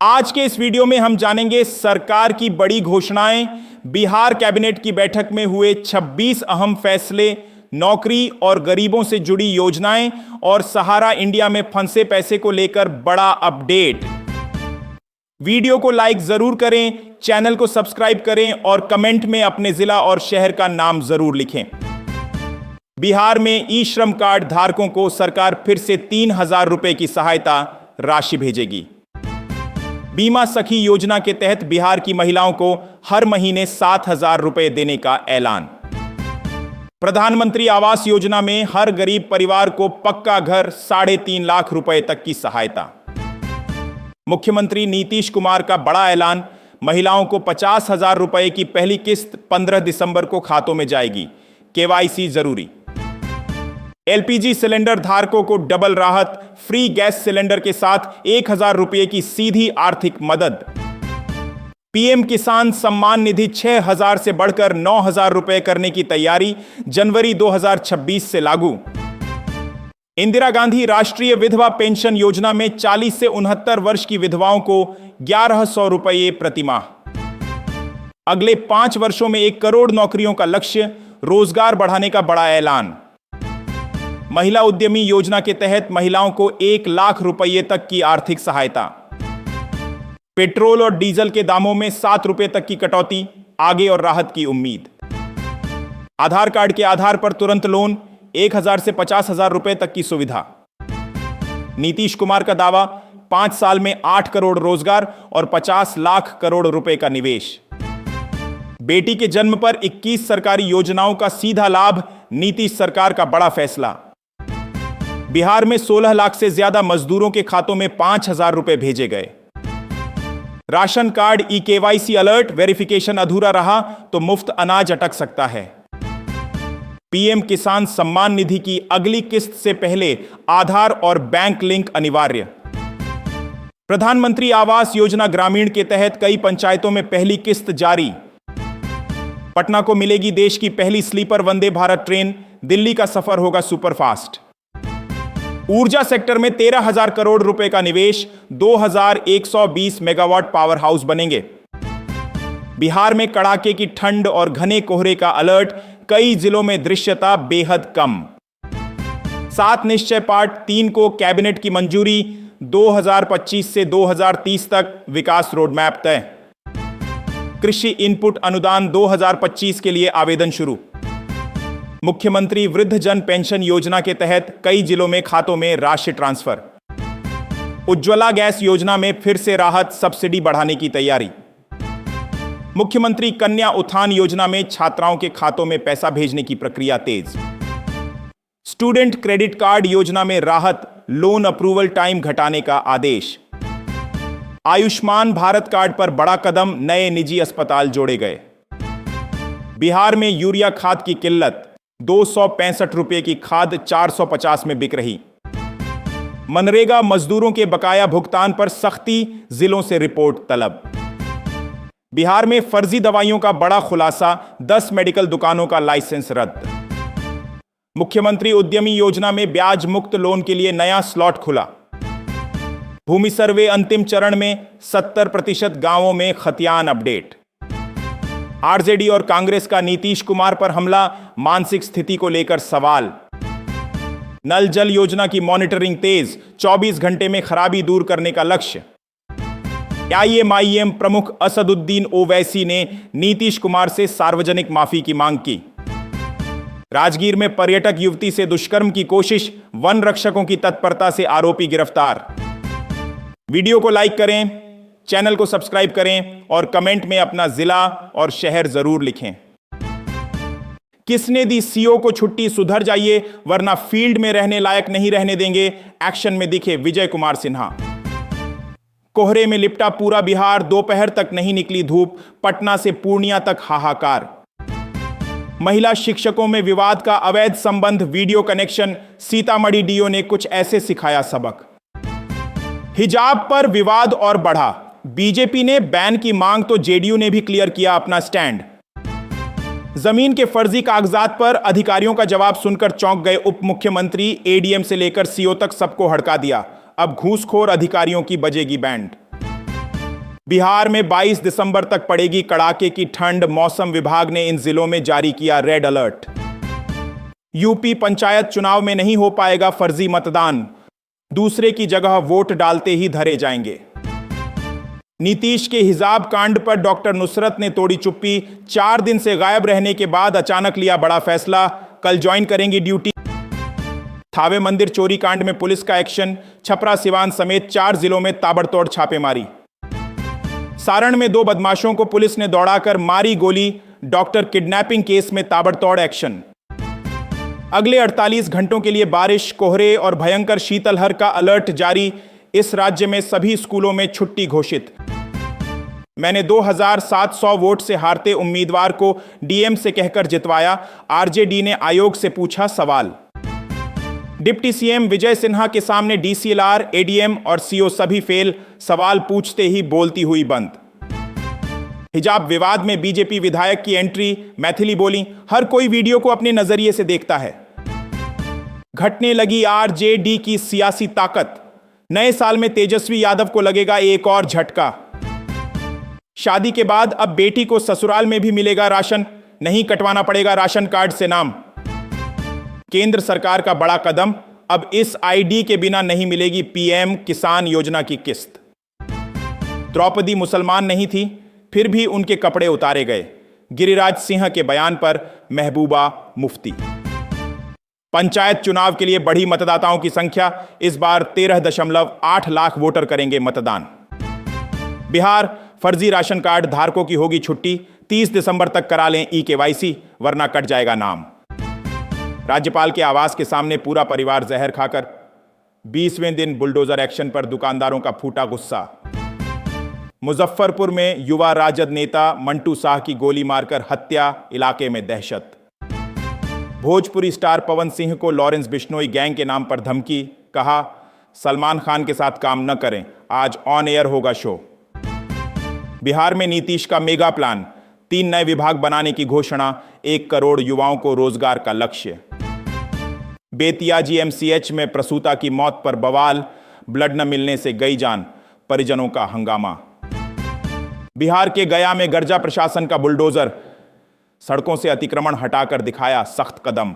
आज के इस वीडियो में हम जानेंगे सरकार की बड़ी घोषणाएं, बिहार कैबिनेट की बैठक में हुए 26 अहम फैसले, नौकरी और गरीबों से जुड़ी योजनाएं और सहारा इंडिया में फंसे पैसे को लेकर बड़ा अपडेट। वीडियो को लाइक जरूर करें, चैनल को सब्सक्राइब करें और कमेंट में अपने जिला और शहर का नाम जरूर लिखें। बिहार में ई श्रम कार्ड धारकों को सरकार फिर से 3,000 रुपए की सहायता राशि भेजेगी। बीमा सखी योजना के तहत बिहार की महिलाओं को हर महीने 7,000 रुपए देने का ऐलान। प्रधानमंत्री आवास योजना में हर गरीब परिवार को पक्का घर 3.5 लाख रुपए तक की सहायता। मुख्यमंत्री नीतीश कुमार का बड़ा ऐलान, महिलाओं को 50,000 रुपए की पहली किस्त 15 दिसंबर को खातों में जाएगी। केवाईसी जरूरी। एलपीजी सिलेंडर धारकों को डबल राहत, फ्री गैस सिलेंडर के साथ 1,000 रुपए की सीधी आर्थिक मदद। पीएम किसान सम्मान निधि 6,000 से बढ़कर 9,000 रुपए करने की तैयारी, जनवरी 2026 से लागू। इंदिरा गांधी राष्ट्रीय विधवा पेंशन योजना में 40 से 69 वर्ष की विधवाओं को 1,100 रुपए प्रतिमाह। अगले 5 वर्षों में 1 करोड़ नौकरियों का लक्ष्य, रोजगार बढ़ाने का बड़ा ऐलान। महिला उद्यमी योजना के तहत महिलाओं को 1 लाख रुपए तक की आर्थिक सहायता। पेट्रोल और डीजल के दामों में 7 रुपए तक की कटौती, आगे और राहत की उम्मीद। आधार कार्ड के आधार पर तुरंत लोन, 1,000 से 50,000 रुपए तक की सुविधा। नीतीश कुमार का दावा, 5 साल में 8 करोड़ रोजगार और 50 लाख करोड़ रुपए का निवेश। बेटी के जन्म पर 21 सरकारी योजनाओं का सीधा लाभ, नीतीश सरकार का बड़ा फैसला। बिहार में 16 लाख से ज्यादा मजदूरों के खातों में 5,000 रुपए भेजे गए। Ration card e KYC alert, verification अधूरा रहा तो मुफ्त अनाज अटक सकता है। पीएम किसान सम्मान निधि की अगली किस्त से पहले आधार और बैंक लिंक अनिवार्य। प्रधानमंत्री आवास योजना ग्रामीण के तहत कई पंचायतों में पहली किस्त जारी। पटना को मिलेगी देश की पहली स्लीपर वंदे भारत ट्रेन, दिल्ली का सफर होगा सुपरफास्ट। ऊर्जा सेक्टर में 13,000 करोड़ रुपए का निवेश, 2,120 मेगावाट पावर हाउस बनेंगे। बिहार में कड़ाके की ठंड और घने कोहरे का अलर्ट, कई जिलों में दृश्यता बेहद कम। 7 निश्चय पार्ट 3 को कैबिनेट की मंजूरी, 2025 से 2030 तक विकास रोडमैप तय। कृषि इनपुट अनुदान 2025 के लिए आवेदन शुरू। मुख्यमंत्री वृद्धजन पेंशन योजना के तहत कई जिलों में खातों में राशि ट्रांसफर। उज्ज्वला गैस योजना में फिर से राहत, सब्सिडी बढ़ाने की तैयारी। मुख्यमंत्री कन्या उत्थान योजना में छात्राओं के खातों में पैसा भेजने की प्रक्रिया तेज। स्टूडेंट क्रेडिट कार्ड योजना में राहत, लोन अप्रूवल टाइम घटाने का आदेश। आयुष्मान भारत कार्ड पर बड़ा कदम, नए निजी अस्पताल जोड़े गए। बिहार में यूरिया खाद की किल्लत, 265 रुपए की खाद 450 में बिक रही। मनरेगा मजदूरों के बकाया भुगतान पर सख्ती, जिलों से रिपोर्ट तलब। बिहार में फर्जी दवाइयों का बड़ा खुलासा, 10 मेडिकल दुकानों का लाइसेंस रद्द। मुख्यमंत्री उद्यमी योजना में ब्याज मुक्त लोन के लिए नया स्लॉट खुला। भूमि सर्वे अंतिम चरण में, 70% गांवों में खतियान अपडेट। आरजेडी और कांग्रेस का नीतीश कुमार पर हमला, मानसिक स्थिति को लेकर सवाल। नल जल योजना की मॉनिटरिंग तेज, 24 घंटे में खराबी दूर करने का लक्ष्य। आईएमआईएम प्रमुख असदुद्दीन ओवैसी ने नीतीश कुमार से सार्वजनिक माफी की मांग की। राजगीर में पर्यटक युवती से दुष्कर्म की कोशिश, वन रक्षकों की तत्परता से आरोपी गिरफ्तार। वीडियो को लाइक करें, चैनल को सब्सक्राइब करें और कमेंट में अपना जिला और शहर जरूर लिखें। किसने दी सीओ को छुट्टी, सुधर जाइए वरना फील्ड में रहने लायक नहीं रहने देंगे, एक्शन में दिखे विजय कुमार सिन्हा। कोहरे में लिपटा पूरा बिहार, दोपहर तक नहीं निकली धूप, पटना से पूर्णिया तक हाहाकार। महिला शिक्षकों में विवाद का अवैध संबंध, वीडियो कनेक्शन, सीतामढ़ी डीओ ने कुछ ऐसे सिखाया सबक। हिजाब पर विवाद और बढ़ा, बीजेपी ने बैन की मांग तो जेडीयू ने भी क्लियर किया अपना स्टैंड। जमीन के फर्जी कागजात पर अधिकारियों का जवाब सुनकर चौंक गए उप मुख्यमंत्री, एडीएम से लेकर सीओ तक सबको हड़का दिया। अब घूसखोर अधिकारियों की बजेगी बैंड। बिहार में 22 दिसंबर तक पड़ेगी कड़ाके की ठंड। मौसम विभाग ने इन जिलों में जारी किया रेड अलर्ट। यूपी पंचायत चुनाव में नहीं हो पाएगा फर्जी मतदान, दूसरे की जगह वोट डालते ही धरे जाएंगे। नीतीश के हिजाब कांड पर डॉक्टर नुसरत ने तोड़ी चुप्पी। 4 दिन से गायब रहने के बाद अचानक लिया बड़ा फैसला, कल ज्वाइन करेंगी ड्यूटी। थावे मंदिर चोरी कांड में पुलिस का एक्शन, छपरा सिवान समेत 4 जिलों में ताबड़तोड़ छापेमारी। सारण में 2 बदमाशों को पुलिस ने दौड़ाकर मारी गोली। डॉक्टर किडनैपिंग केस में ताबड़तोड़ एक्शन। अगले 48 घंटों के लिए बारिश, कोहरे और भयंकर शीतलहर का अलर्ट जारी। इस राज्य में सभी स्कूलों में छुट्टी घोषित। मैंने 2700 वोट से हारते उम्मीदवार को डीएम से कहकर जितवाया। आरजेडी ने आयोग से पूछा सवाल। डिप्टी सीएम विजय सिन्हा के सामने डीसीएलआर, एडीएम और सीओ सभी फेल। सवाल पूछते ही बोलती हुई बंद। हिजाब विवाद में बीजेपी विधायक की एंट्री, मैथिली बोली, हर कोई वीडियो को अपने नजरिए से देखता है। घटने लगी आरजेडी की सियासी ताकत। नए साल में तेजस्वी यादव को लगेगा एक और झटका। शादी के बाद अब बेटी को ससुराल में भी मिलेगा राशन, नहीं कटवाना पड़ेगा राशन कार्ड से नाम। केंद्र सरकार का बड़ा कदम, अब इस आईडी के बिना नहीं मिलेगी पीएम किसान योजना की किस्त। द्रौपदी मुसलमान नहीं थी, फिर भी उनके कपड़े उतारे गए। गिरिराज सिंह के बयान पर महबूबा मुफ्ती। पंचायत चुनाव के लिए बढ़ी मतदाताओं की संख्या, इस बार 13.8 लाख वोटर करेंगे मतदान। बिहार, फर्जी राशन कार्ड धारकों की होगी छुट्टी। 30 दिसंबर तक करा लें ई-केवाईसी, वरना कट जाएगा नाम। राज्यपाल के आवास के सामने पूरा परिवार जहर खाकर। 20वें दिन बुलडोजर एक्शन पर दुकानदारों का फूटा गुस्सा। मुजफ्फरपुर में युवा राजद नेता मंटू शाह की गोली मारकर हत्या, इलाके में दहशत। भोजपुरी स्टार पवन सिंह को लॉरेंस बिश्नोई गैंग के नाम पर धमकी, कहा सलमान खान के साथ काम न करें, आज ऑन एयर होगा शो। बिहार में नीतीश का मेगा प्लान, 3 नए विभाग बनाने की घोषणा, 1 करोड़ युवाओं को रोजगार का लक्ष्य। बेतिया जीएमसीएच में प्रसूता की मौत पर बवाल, ब्लड न मिलने से गई जान, परिजनों का हंगामा। बिहार के गया में गर्जा प्रशासन का बुलडोजर, सड़कों से अतिक्रमण हटाकर दिखाया सख्त कदम।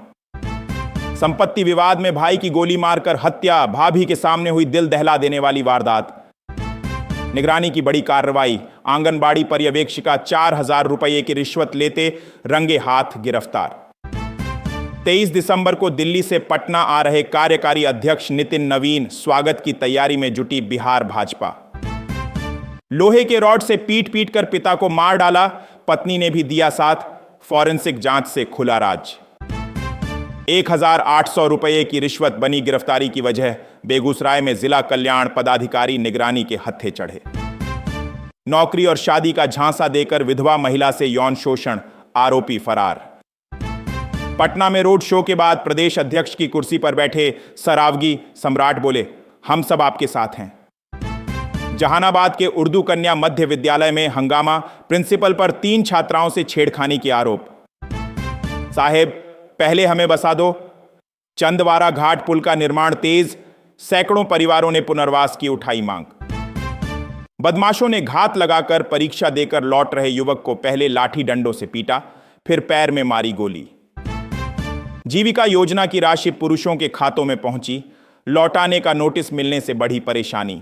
संपत्ति विवाद में भाई की गोली मारकर हत्या, भाभी के सामने हुई दिल दहला देने वाली वारदात। निगरानी की बड़ी कार्रवाई, आंगनबाड़ी पर्यवेक्षिका 4000 रुपये की रिश्वत लेते रंगे हाथ गिरफ्तार। 23 दिसंबर को दिल्ली से पटना आ रहे कार्यकारी अध्यक्ष नितिन नवीन, स्वागत की तैयारी में जुटी बिहार भाजपा। लोहे के रॉड से पीट पीट कर पिता को मार डाला, पत्नी ने भी दिया साथ, फॉरेंसिक जांच से खुला राज। 1800 रुपये की रिश्वत बनी गिरफ्तारी की वजह, बेगूसराय में जिला कल्याण पदाधिकारी निगरानी के हत्थे चढ़े। नौकरी और शादी का झांसा देकर विधवा महिला से यौन शोषण, आरोपी फरार। पटना में रोड शो के बाद प्रदेश अध्यक्ष की कुर्सी पर बैठे सरावगी सम्राट बोले, हम सब आपके साथ हैं। जहानाबाद के उर्दू कन्या मध्य विद्यालय में हंगामा, प्रिंसिपल पर 3 छात्राओं से छेड़खानी के आरोप। साहेब पहले हमें बसा दो। चंदवारा घाट पुल का निर्माण तेज, सैकड़ों परिवारों ने पुनर्वास की उठाई मांग। बदमाशों ने घात लगाकर परीक्षा देकर लौट रहे युवक को पहले लाठी डंडों से पीटा, फिर पैर में मारी गोली। जीविका योजना की राशि पुरुषों के खातों में पहुंची, लौटाने का नोटिस मिलने से बढ़ी परेशानी।